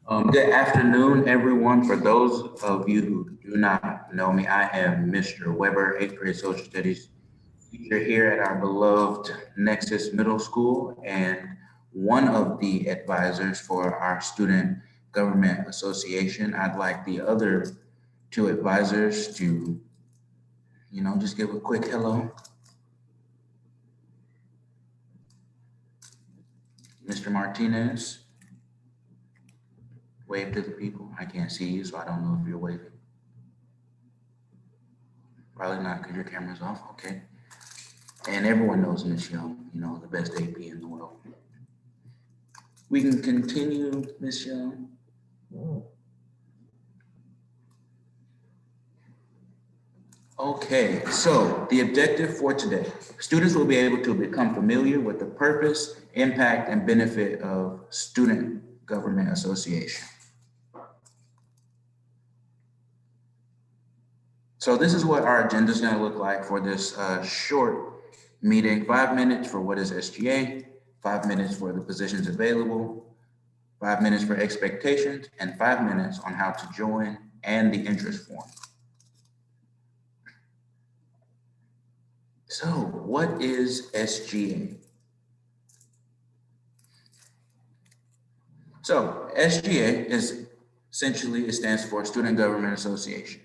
Good afternoon, everyone. For those of you who do not know me, I am Mr. Weber, eighth grade social studies teacher here at our beloved Nexus Middle School and one of the advisors for our Student Government Association. I'd like the other two advisors to, just give a quick hello. Mr. Martinez, wave to the people. I can't see you, so I don't know if you're waving. Probably not because your camera's off. Okay. And everyone knows Miss Young, the best AP in the world. We can continue, Miss Young. Okay, so the objective for today, students will be able to become familiar with the purpose, impact, and benefit of Student Government Association. So this is what our agenda is going to look like for this short meeting. 5 minutes for what is SGA, 5 minutes for the positions available, 5 minutes for expectations, and 5 minutes on how to join and the interest form. So what is SGA? So SGA is essentially, it stands for Student Government Association.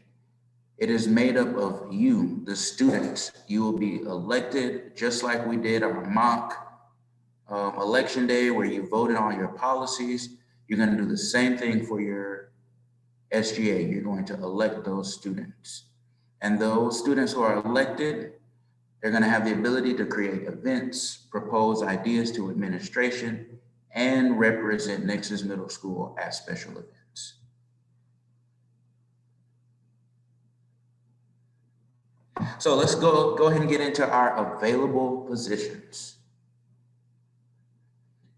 It is made up of you, the students. You will be elected just like we did our mock election day where you voted on your policies. You're going to do the same thing for your SGA. You're going to elect those students. And those students who are elected, they're going to have the ability to create events, propose ideas to administration, and represent Nexus Middle School at special events. So let's go ahead and get into our available positions.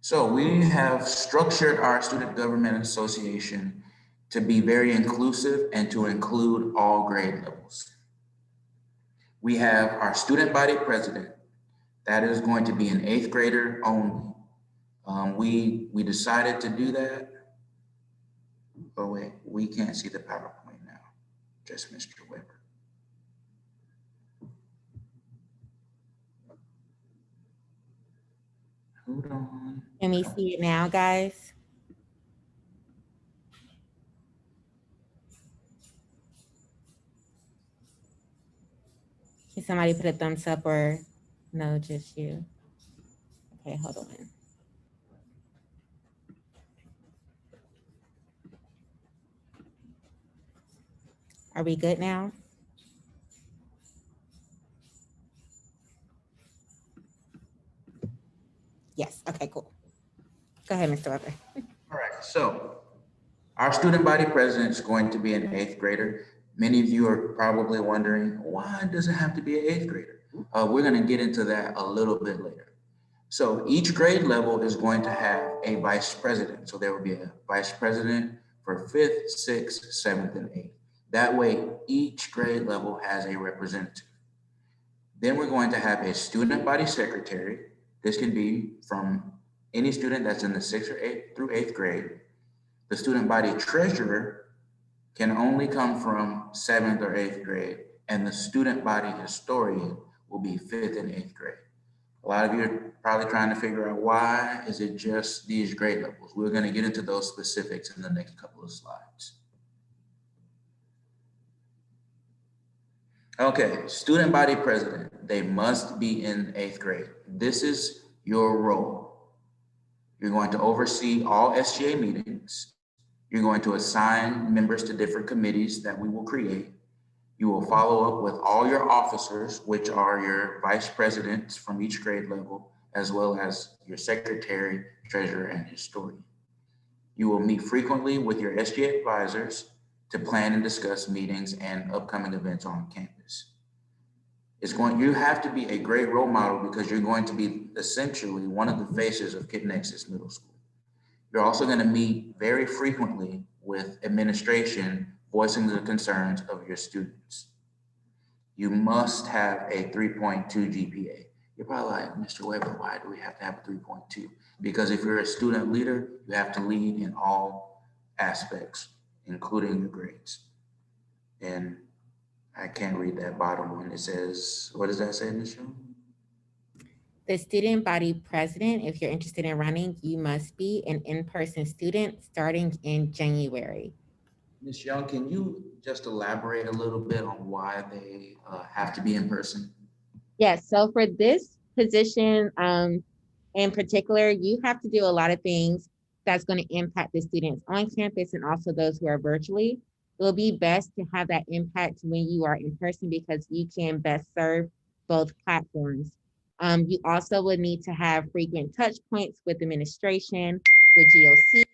So we have structured our Student Government Association to be very inclusive and to include all grade levels. We have our student body president. That is going to be an 8th grader only. We decided to do that. Oh wait, we can't see the PowerPoint now, just Mr. Weber. Hold on. Can we see it now, guys? Can somebody put a thumbs up or no, just you? Okay, hold on. Are we good now? Yes, okay, cool. Go ahead, Mr. Weber. All right, so our student body president is going to be an 8th grader. Many of you are probably wondering, why does it have to be an 8th grader? We're gonna get into that a little bit later. So each grade level is going to have a vice president. So there will be a vice president for 5th, 6th, 7th, and 8th. That way, each grade level has a representative. Then we're going to have a student body secretary. This can be from any student that's in the 6th or 8th through 8th grade. The student body treasurer can only come from 7th or 8th grade, and the student body historian will be 5th and 8th grade. A lot of you are probably trying to figure out why is it just these grade levels. We're going to get into those specifics in the next couple of slides. Okay, student body president, they must be in 8th grade. This is your role. You're going to oversee all SGA meetings. You're going to assign members to different committees that we will create. You will follow up with all your officers, which are your vice presidents from each grade level, as well as your secretary, treasurer, and historian. You will meet frequently with your SGA advisors to plan and discuss meetings and upcoming events on campus. You have to be a great role model because you're going to be essentially one of the faces of Nexus Middle School. You're also going to meet very frequently with administration, voicing the concerns of your students. You must have a 3.2 GPA. You're probably like, Mr. Weber, why do we have to have a 3.2? Because if you're a student leader, you have to lead in all aspects, including your grades. And I can't read that bottom one. It says, what does that say, Ms. Young? The student body president, if you're interested in running, you must be an in-person student starting in January. Ms. Young, can you just elaborate a little bit on why they have to be in person? Yes, so for this position in particular, you have to do a lot of things that's going to impact the students on campus and also those who are virtually. It will be best to have that impact when you are in person because you can best serve both platforms. You also would need to have frequent touch points with administration, with GOC.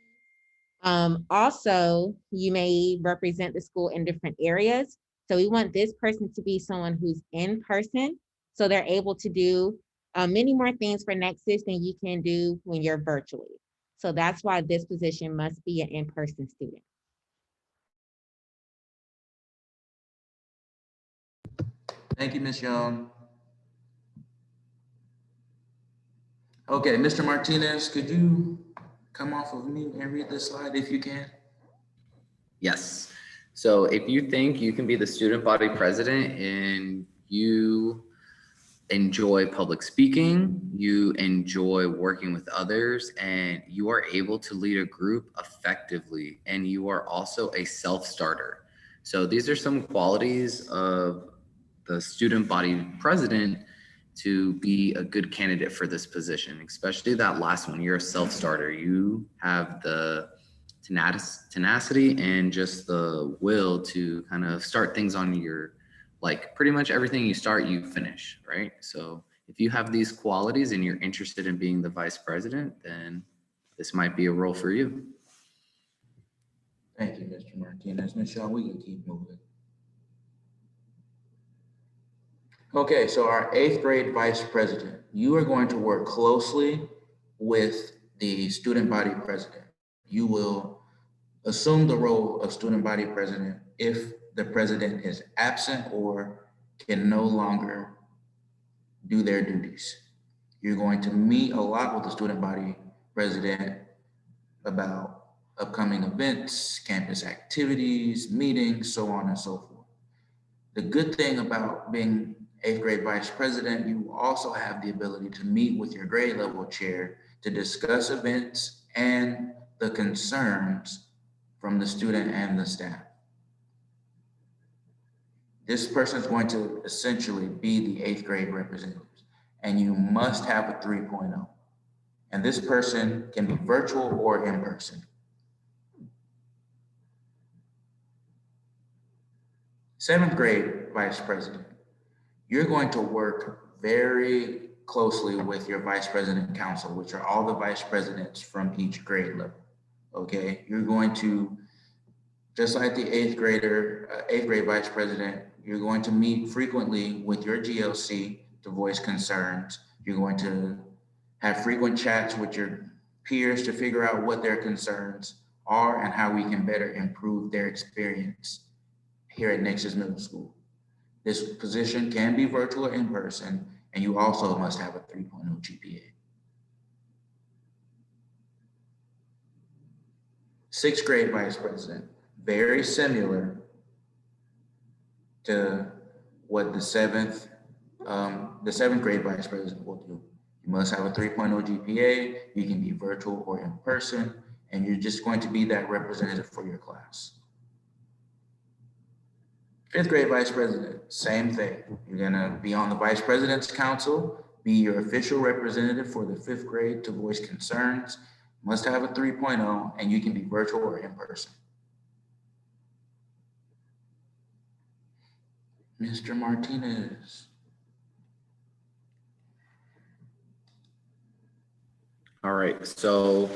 Also, you may represent the school in different areas. So we want this person to be someone who's in person. So they're able to do many more things for Nexus than you can do when you're virtually. So that's why this position must be an in-person student. Thank you, Ms. Young. Okay, Mr. Martinez, could you come off of mute and read this slide if you can? Yes. So if you think you can be the student body president and you enjoy public speaking, you enjoy working with others, and you are able to lead a group effectively, and you are also a self-starter. So these are some qualities of the student body president to be a good candidate for this position, especially that last one. You're a self-starter. You have the tenacity and just the will to kind of start things on your, like pretty much everything you start, you finish, right? So if you have these qualities and you're interested in being the vice president, then this might be a role for you. Thank you, Mr. Martinez. Ms. Young, we can keep moving. Okay, so our 8th grade vice president, you are going to work closely with the student body president. You will assume the role of student body president if the president is absent or can no longer do their duties. You're going to meet a lot with the student body president about upcoming events, campus activities, meetings, so on and so forth. The good thing about being 8th grade vice president, you also have the ability to meet with your grade level chair to discuss events and the concerns from the student and the staff. This person is going to essentially be the 8th grade representatives, and you must have a 3.0. And this person can be virtual or in person. 7th grade vice president, you're going to work very closely with your vice president council, which are all the vice presidents from each grade level. Okay, you're going to, just like the 8th grade vice president, you're going to meet frequently with your GLC to voice concerns. You're going to have frequent chats with your peers to figure out what their concerns are and how we can better improve their experience here at Nexus Middle School. This position can be virtual or in person, and you also must have a 3.0 GPA. 6th grade vice president, very similar to what the 7th grade vice president will do. You must have a 3.0 GPA, you can be virtual or in person, and you're just going to be that representative for your class. 5th grade vice president, same thing. You're gonna be on the vice president's council, be your official representative for the 5th grade to voice concerns, must have a 3.0, and you can be virtual or in person. Mr. Martinez. All right, so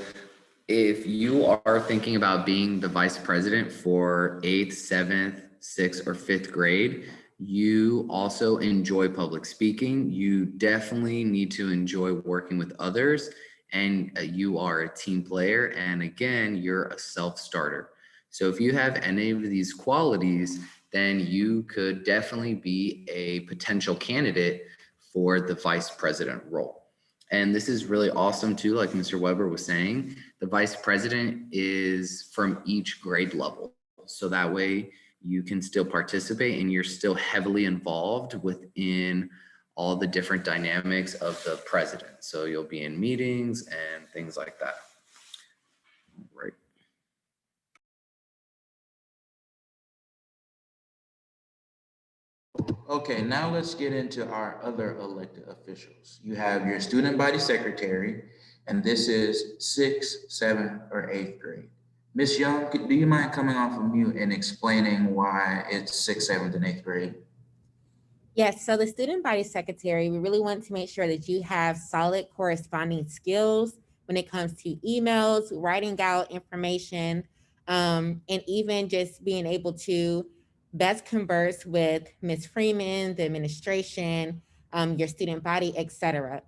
if you are thinking about being the vice president for 8th, 7th, 6th, or 5th grade, you also enjoy public speaking. You definitely need to enjoy working with others, and you are a team player. And again, you're a self-starter. So if you have any of these qualities, then you could definitely be a potential candidate for the vice president role. And this is really awesome too, like Mr. Weber was saying, the vice president is from each grade level. So that way you can still participate and you're still heavily involved within all the different dynamics of the president. So you'll be in meetings and things like that. Right. Okay, now let's get into our other elected officials. You have your student body secretary, and this is 6th, 7th, or 8th grade. Ms. Young, do you mind coming off of mute and explaining why it's 6th, 7th, and 8th grade? Yes, so the student body secretary, we really want to make sure that you have solid corresponding skills when it comes to emails, writing out information, and even just being able to best converse with Ms. Freeman, the administration, your student body, etc.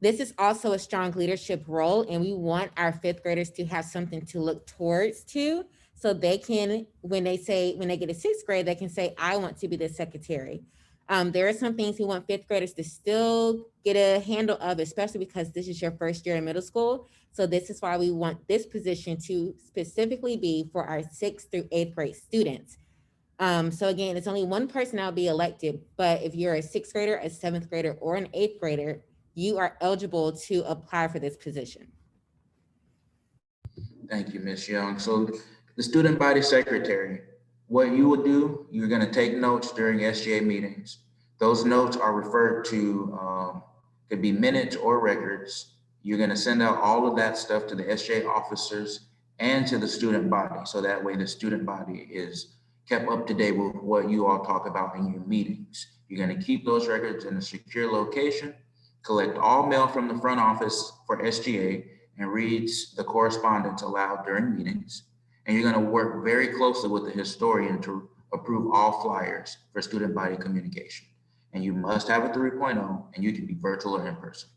This is also a strong leadership role, and we want our fifth graders to have something to look towards to, so they can, when they get to sixth grade, they can say, I want to be the secretary. There are some things we want fifth graders to still get a handle of, especially because this is your first year in middle school. So this is why we want this position to specifically be for our 6th through 8th grade students. So again, it's only one person that'll be elected, but if you're a 6th grader, a 7th grader, or an 8th grader, you are eligible to apply for this position. Thank you, Ms. Young. So the student body secretary, what you would do, you're going to take notes during SGA meetings. Those notes are referred to, could be minutes or records. You're going to send out all of that stuff to the SGA officers and to the student body. So that way the student body is kept up to date with what you all talk about in your meetings. You're going to keep those records in a secure location, collect all mail from the front office for SGA, and reads the correspondence aloud during meetings. And you're going to work very closely with the historian to approve all flyers for student body communication. And you must have a 3.0, and you can be virtual or in person.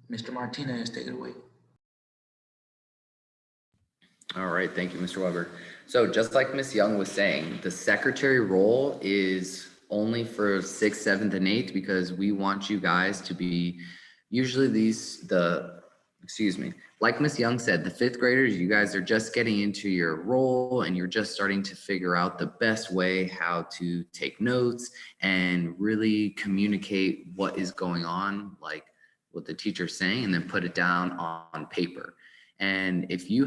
Mr. Martinez, take it away. All right, thank you, Mr. Weber. So just like Ms. Young was saying, the secretary role is only for 6th, 7th, and 8th because we want you guys to be usually like Ms. Young said, the 5th graders, you guys are just getting into your role and you're just starting to figure out the best way how to take notes and really communicate what is going on, like what the teacher's saying, and then put it down on paper. And if you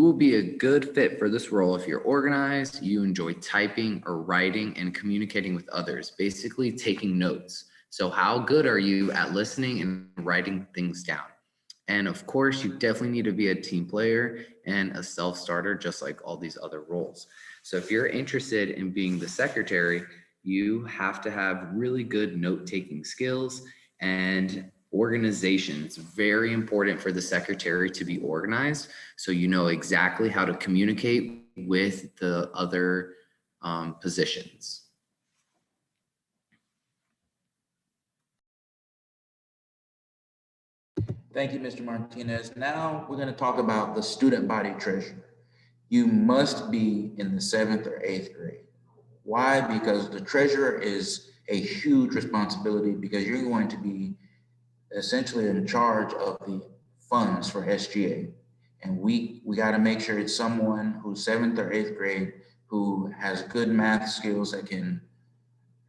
will be a good fit for this role if you're organized, you enjoy typing or writing and communicating with others, basically taking notes. So how good are you at listening and writing things down? And of course, you definitely need to be a team player and a self-starter, just like all these other roles. So if you're interested in being the secretary, you have to have really good note-taking skills, and organization. It's very important for the secretary to be organized, so you know exactly how to communicate with the other positions. Thank you, Mr. Martinez. Now we're going to talk about the student body treasurer. You must be in the 7th or 8th grade. Why? Because the treasurer is a huge responsibility, because you're going to be essentially in charge of the funds for SGA. And we got to make sure it's someone who's 7th or 8th grade who has good math skills that can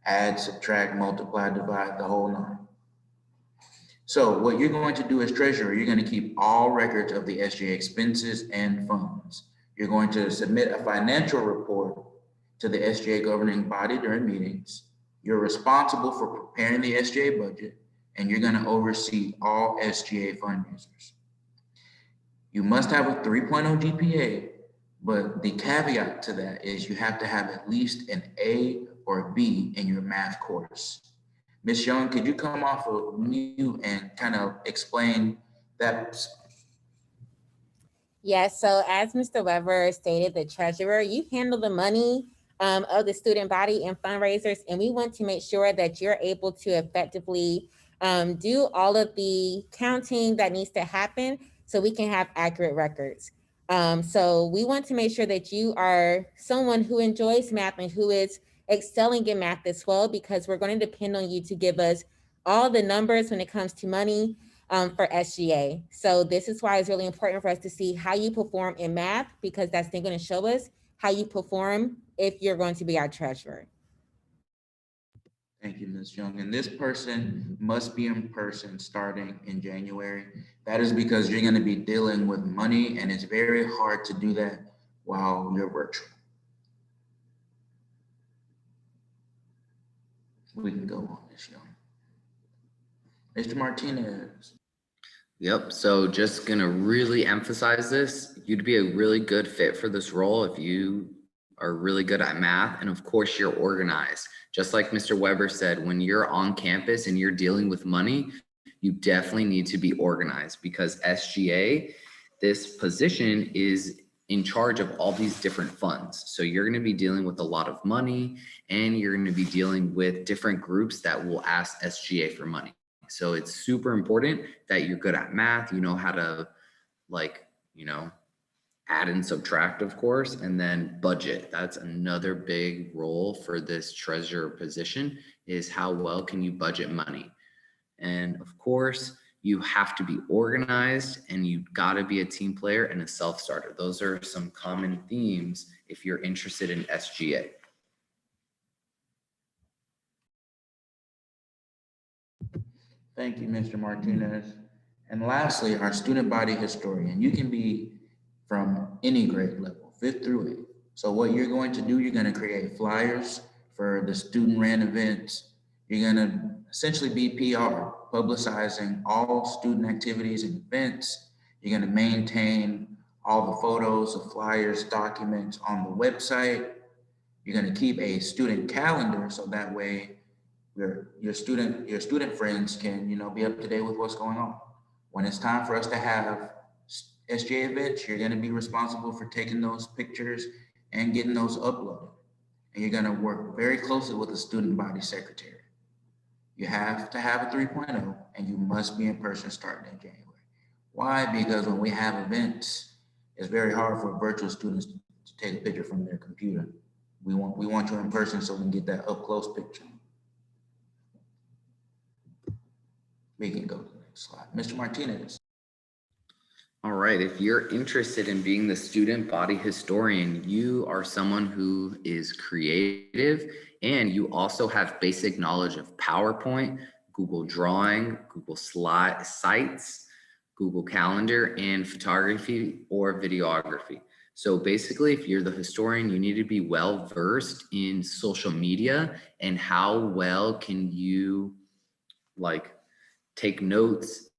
add, subtract, multiply, divide, the whole nine. So what you're going to do as treasurer, you're going to keep all records of the SGA expenses and funds. You're going to submit a financial report to the SGA governing body during meetings. You're responsible for preparing the SGA budget, and you're going to oversee all SGA fundraisers. You must have a 3.0 GPA, but the caveat to that is you have to have at least an A or a B in your math course. Ms. Young, could you come off of mute and kind of explain that? Yes, so as Mr. Weber stated, the treasurer, you handle the money of the student body and fundraisers, and we want to make sure that you're able to effectively do all of the counting that needs to happen so we can have accurate records. So we want to make sure that you are someone who enjoys math and who is excelling in math as well, because we're going to depend on you to give us all the numbers when it comes to money for SGA. So this is why it's really important for us to see how you perform in math, because that's then going to show us how you perform if you're going to be our treasurer. Thank you, Ms. Young. And this person must be in person starting in January. That is because you're going to be dealing with money, and it's very hard to do that while you're virtual. We can go on, Ms. Young. Mr. Martinez. Yep. So just going to really emphasize this. You'd be a really good fit for this role if you are really good at math. And of course, you're organized. Just like Mr. Weber said, when you're on campus and you're dealing with money, you definitely need to be organized, because SGA, this position is in charge of all these different funds. So you're going to be dealing with a lot of money, and you're going to be dealing with different groups that will ask SGA for money. So it's super important that you're good at math, you know how to, like, add and subtract, of course, and then budget. That's another big role for this treasurer position, is how well can you budget money? And of course, you have to be organized, and you've got to be a team player and a self-starter. Those are some common themes if you're interested in SGA. Thank you, Mr. Martinez. And lastly, our student body historian. You can be from any grade level, 5th through 8th. So what you're going to do, you're going to create flyers for the student ran events. You're going to essentially be PR, publicizing all student activities and events. You're going to maintain all the photos of flyers, documents on the website. You're going to keep a student calendar, so that way your student friends can, be up to date with what's going on. When it's time for us to have SGA events, you're going to be responsible for taking those pictures and getting those uploaded. And you're going to work very closely with the student body secretary. You have to have a 3.0, and you must be in person starting in January. Why? Because when we have events, it's very hard for virtual students to take a picture from their computer. We want you in person so we can get that up close picture. We can go to the next slide. Mr. Martinez. All right, if you're interested in being the student body historian, you are someone who is creative, and you also have basic knowledge of PowerPoint, Google Drawing, Google Sites, Google Calendar, and photography or videography. So basically, if you're the historian, you need to be well versed in social media, and how well can you take notes,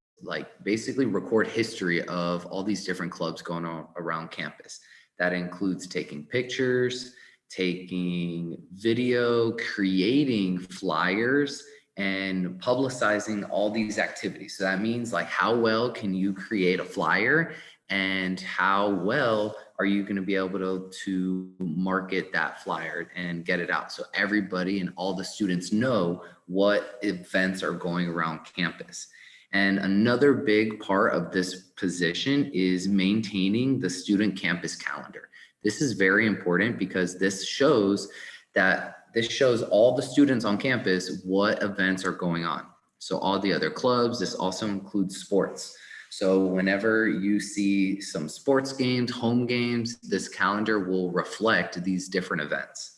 basically record history of all these different clubs going on around campus. That includes taking pictures, taking video, creating flyers, and publicizing all these activities. So that means, how well can you create a flyer, and how well are you going to be able to market that flyer and get it out so everybody and all the students know what events are going around campus. And another big part of this position is maintaining the student campus calendar. This is very important, because this shows all the students on campus what events are going on. So all the other clubs, this also includes sports. So whenever you see some sports games, home games, this calendar will reflect these different events.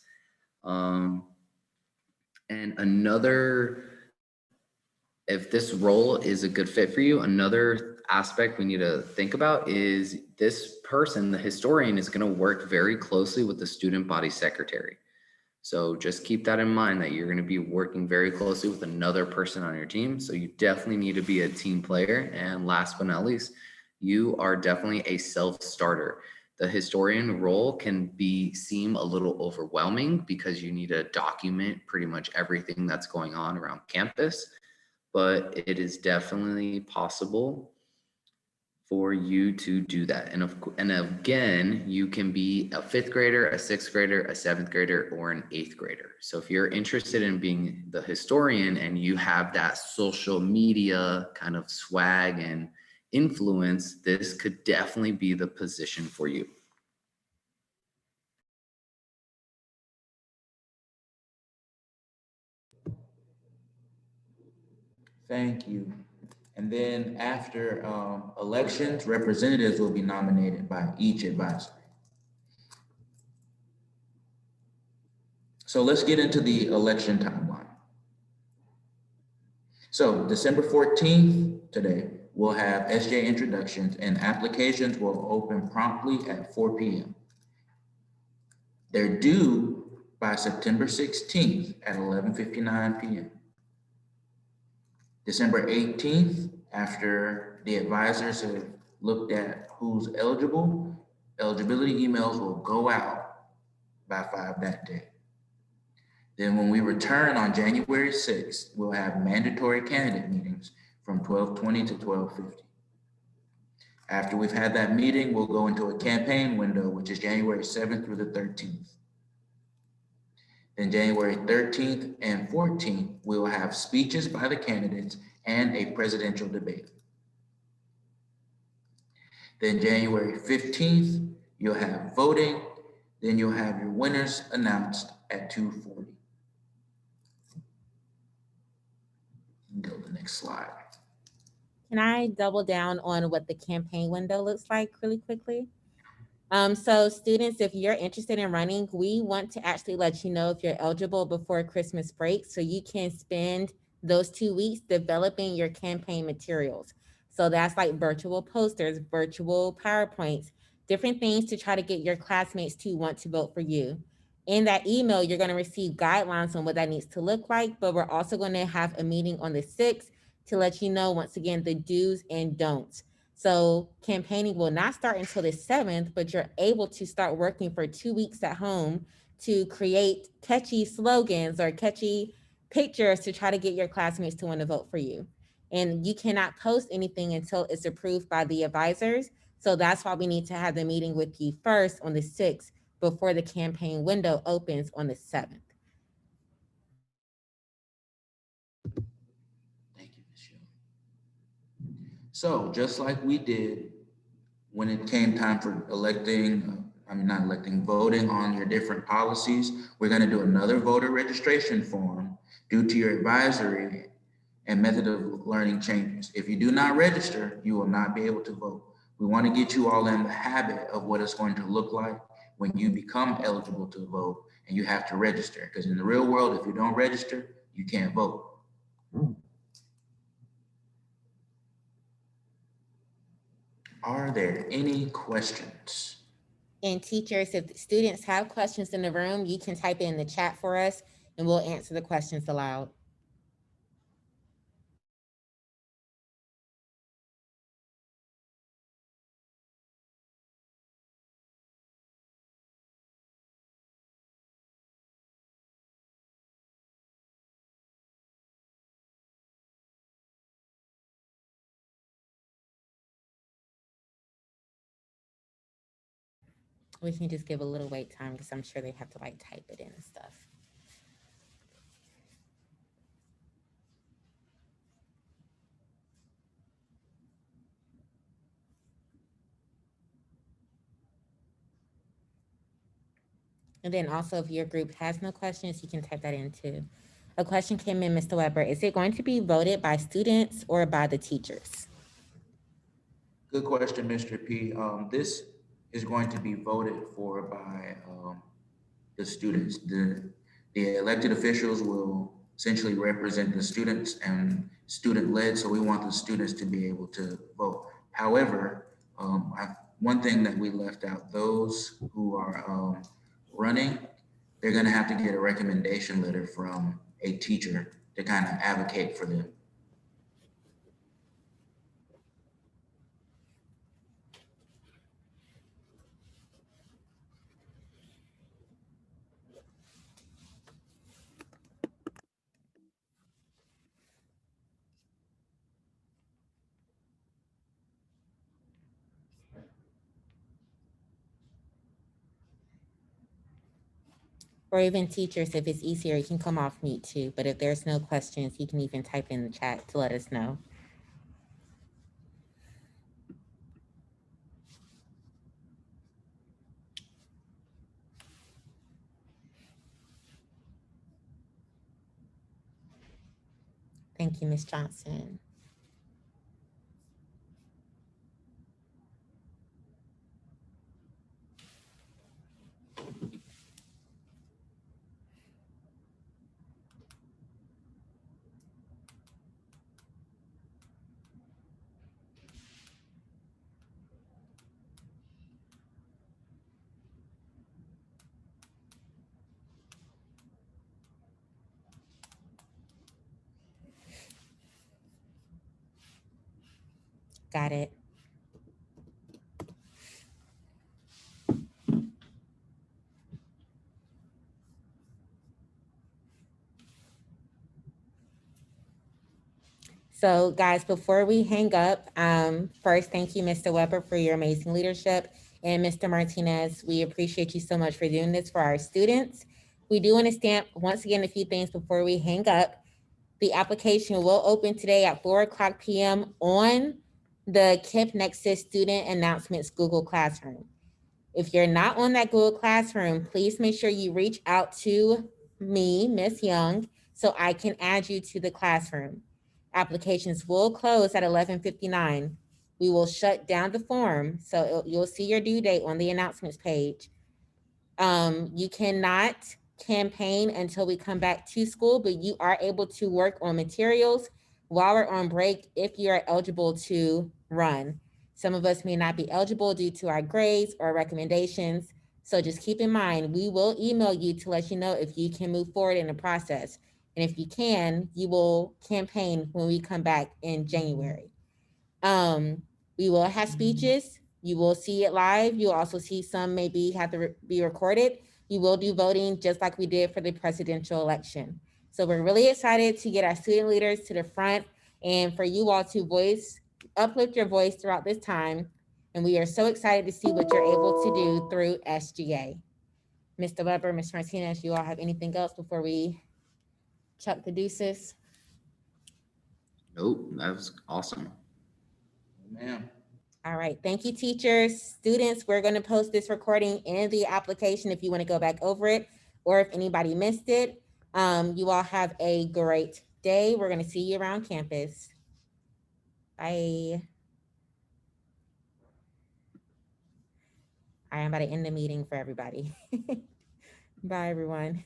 And if this role is a good fit for you, another aspect we need to think about is this person, the historian, is going to work very closely with the student body secretary. So just keep that in mind, that you're going to be working very closely with another person on your team. So you definitely need to be a team player. And last but not least, you are definitely a self-starter. The historian role can seem a little overwhelming, because you need to document pretty much everything that's going on around campus, but it is definitely possible for you to do that. And again, you can be a 5th grader, a 6th grader, a 7th grader, or an 8th grader. So if you're interested in being the historian, and you have that social media kind of swag and influence, this could definitely be the position for you. Thank you. And then after elections, representatives will be nominated by each advisor. So let's get into the election timeline. So December 14th, today, we'll have SGA introductions and applications will open promptly at 4 p.m. They're due by September 16th at 11:59 p.m. December 18th, after the advisors have looked at who's eligible, eligibility emails will go out by 5 that day. Then when we return on January 6th, we'll have mandatory candidate meetings from 12:20 to 12:50. After we've had that meeting, we'll go into a campaign window, which is January 7th through the 13th. Then January 13th and 14th, we will have speeches by the candidates and a presidential debate. Then January 15th, you'll have voting. Then you'll have your winners announced at 2:40. Go to the next slide. Can I double down on what the campaign window looks like really quickly? So students, if you're interested in running, we want to actually let you know if you're eligible before Christmas break so you can spend those 2 weeks developing your campaign materials. So that's like virtual posters, virtual PowerPoints, different things to try to get your classmates to want to vote for you. In that email, you're going to receive guidelines on what that needs to look like, but we're also going to have a meeting on the 6th to let you know, once again, the do's and don'ts. So campaigning will not start until the 7th, but you're able to start working for 2 weeks at home to create catchy slogans or catchy pictures to try to get your classmates to want to vote for you. And you cannot post anything until it's approved by the advisors. So that's why we need to have the meeting with you first on the 6th before the campaign window opens on the 7th. Thank you, Ms. Shelley. So just like we did when it came time for voting on your different policies, we're going to do another voter registration form due to your advisory and method of learning changes. If you do not register, you will not be able to vote. We want to get you all in the habit of what it's going to look like when you become eligible to vote and you have to register. Because in the real world, if you don't register, you can't vote. Are there any questions? And teachers, if students have questions in the room, you can type it in the chat for us and we'll answer the questions aloud. We can just give a little wait time because I'm sure they have to like type it in and stuff. And then also if your group has no questions, you can type that in too. A question came in, Mr. Weber. Is it going to be voted by students or by the teachers? Good question, Mr. P. This is going to be voted for by the students. The elected officials will essentially represent the students and student-led, so we want the students to be able to vote. However, one thing that we left out, those who are running, they're gonna have to get a recommendation letter from a teacher to kind of advocate for them. Or even teachers, if it's easier, you can come off mute too. But if there's no questions, you can even type in the chat to let us know. Thank you, Ms. Johnson. Got it. So guys, before we hang up, first, thank you, Mr. Weber, for your amazing leadership. And Mr. Martinez, we appreciate you so much for doing this for our students. We do want to stamp, once again, a few things before we hang up. The application will open today at 4:00 p.m. on the KIP Nexus Student Announcements Google Classroom. If you're not on that Google Classroom, please make sure you reach out to me, Miss Young, so I can add you to the classroom. Applications will close at 11:59. We will shut down the form, so you'll see your due date on the announcements page. You cannot campaign until we come back to school, but you are able to work on materials while we're on break if you are eligible to run. Some of us may not be eligible due to our grades or recommendations. So just keep in mind, we will email you to let you know if you can move forward in the process. And if you can, you will campaign when we come back in January. We will have speeches. You will see it live. You'll also see some maybe have to be recorded. You will do voting just like we did for the presidential election. So we're really excited to get our student leaders to the front and for you all to uplift your voice throughout this time. And we are so excited to see what you're able to do through SGA. Mr. Weber, Ms. Martinez, you all have anything else before we chuck the deuces? Nope, that was awesome. Ma'am. All right, thank you, teachers. Students, we're gonna post this recording in the application if you wanna go back over it, or if anybody missed it. You all have a great day. We're gonna see you around campus. Bye. I am about to end the meeting for everybody. Bye, everyone.